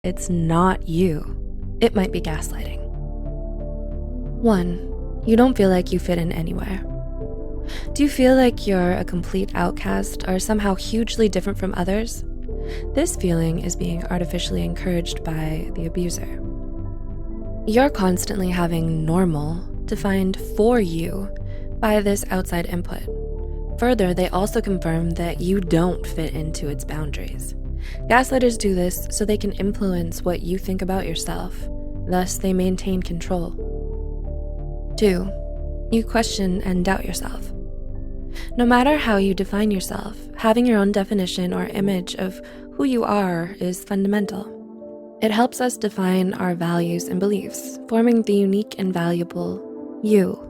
it's not you. It might be gaslighting. 1. You don't feel like you fit in anywhere. Do you feel like you're a complete outcast or somehow hugely different from others? This feeling is being artificially encouraged by the abuser. You're constantly having normal defined for you by this outside input. Further, they also confirm that you don't fit into its boundaries. Gaslighters do this so they can influence what you think about yourself. Thus, they maintain control. 2. You question and doubt yourself. No matter how you define yourself, having your own definition or image of who you are is fundamental. It helps us define our values and beliefs, forming the unique and valuable you.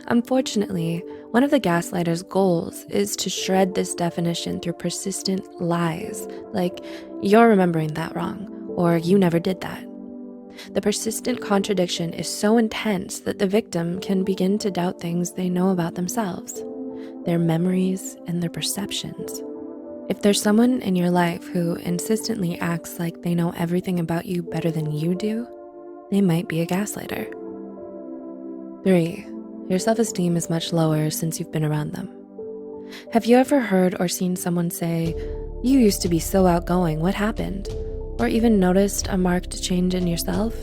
Unfortunately, one of the gaslighter's goals is to shred this definition through persistent lies, like you're remembering that wrong, or you never did that. The persistent contradiction is so intense that the victim can begin to doubt things they know about themselves, their memories, and their perceptions. If there's someone in your life who insistently acts like they know everything about you better than you do, they might be a gaslighter. 3. Your self-esteem is much lower since you've been around them. Have you ever heard or seen someone say, "You used to be so outgoing, what happened?" Or even noticed a marked change in yourself?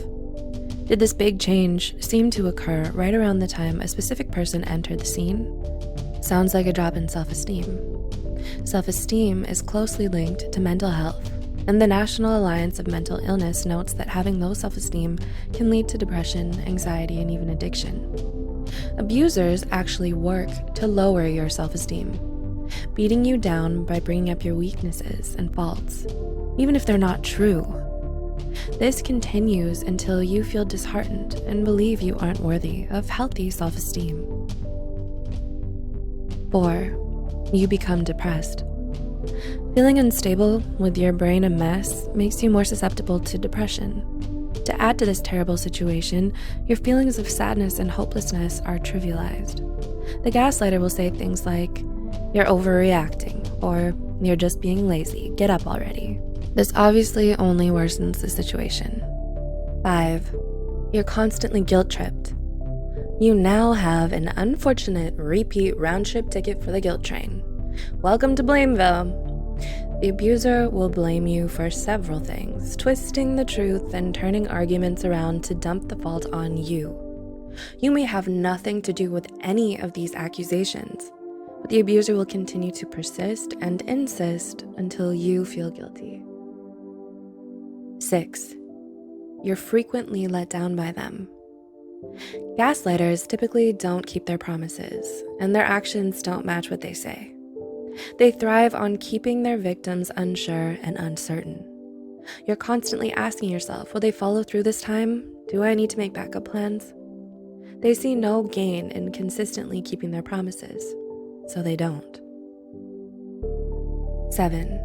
Did this big change seem to occur right around the time a specific person entered the scene? Sounds like a drop in self-esteem. Self-esteem is closely linked to mental health, and the National Alliance of Mental Illness notes that having low self-esteem can lead to depression, anxiety, and even addiction. Abusers actually work to lower your self-esteem, beating you down by bringing up your weaknesses and faults, even if they're not true. This continues until you feel disheartened and believe you aren't worthy of healthy self-esteem. 4. You become depressed. Feeling unstable with your brain a mess makes you more susceptible to depression. To add to this terrible situation, your feelings of sadness and hopelessness are trivialized. The gaslighter will say things like, "You're overreacting," or "You're just being lazy, get up already." This obviously only worsens the situation. 5. You're constantly guilt-tripped. You now have an unfortunate repeat round-trip ticket for the guilt train. Welcome to Blameville. The abuser will blame you for several things, twisting the truth and turning arguments around to dump the fault on you. You may have nothing to do with any of these accusations, but the abuser will continue to persist and insist until you feel guilty. 6. You're frequently let down by them. Gaslighters typically don't keep their promises, and their actions don't match what they say. They thrive on keeping their victims unsure and uncertain. You're constantly asking yourself, will they follow through this time? Do I need to make backup plans? They see no gain in consistently keeping their promises, so they don't. 7.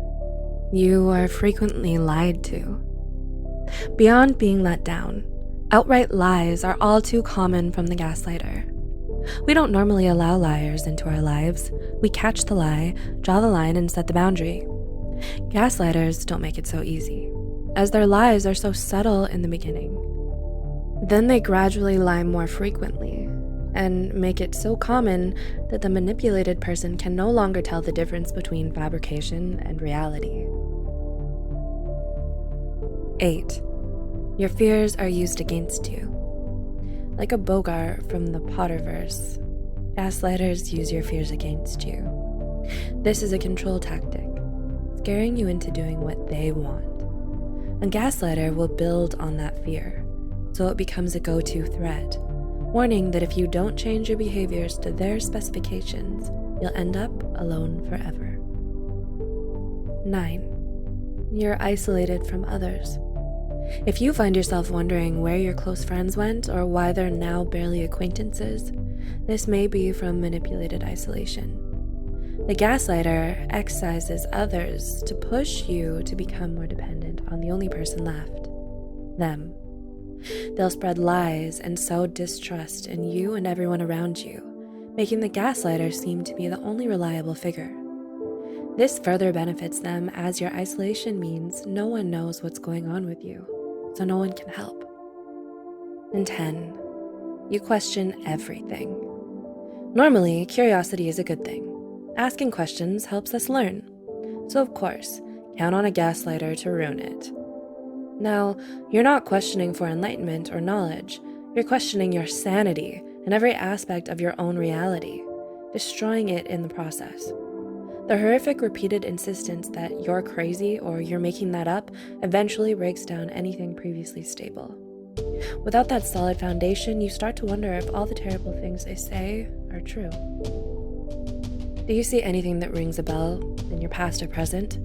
You are frequently lied to. Beyond being let down, outright lies are all too common from the gaslighter. We don't normally allow liars into our lives. We catch the lie, draw the line, and set the boundary. Gaslighters don't make it so easy, as their lies are so subtle in the beginning. Then they gradually lie more frequently and make it so common that the manipulated person can no longer tell the difference between fabrication and reality. 8. Your fears are used against you. Like a Bogart from the Potterverse, gaslighters use your fears against you. This is a control tactic, scaring you into doing what they want. A gaslighter will build on that fear, so it becomes a go-to threat, warning that if you don't change your behaviors to their specifications, you'll end up alone forever. 9. You're isolated from others. If you find yourself wondering where your close friends went or why they're now barely acquaintances, this may be from manipulated isolation. The gaslighter excises others to push you to become more dependent on the only person left, them. They'll spread lies and sow distrust in you and everyone around you, making the gaslighter seem to be the only reliable figure. This further benefits them as your isolation means no one knows what's going on with you, so no one can help. And 10, you question everything. Normally, curiosity is a good thing. Asking questions helps us learn. So of course, count on a gaslighter to ruin it. Now, you're not questioning for enlightenment or knowledge. You're questioning your sanity and every aspect of your own reality, destroying it in the process. The horrific repeated insistence that you're crazy or you're making that up eventually breaks down anything previously stable. Without that solid foundation, you start to wonder if all the terrible things they say are true. Do you see anything that rings a bell in your past or present?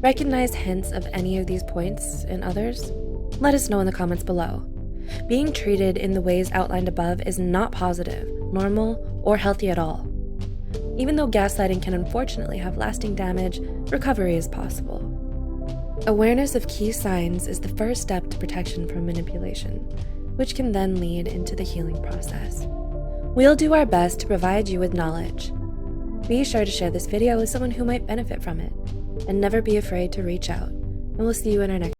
Recognize hints of any of these points in others? Let us know in the comments below. Being treated in the ways outlined above is not positive, normal, or healthy at all. Even though gaslighting can unfortunately have lasting damage, recovery is possible. Awareness of key signs is the first step to protection from manipulation, which can then lead into the healing process. We'll do our best to provide you with knowledge. Be sure to share this video with someone who might benefit from it, and never be afraid to reach out. And we'll see you in our next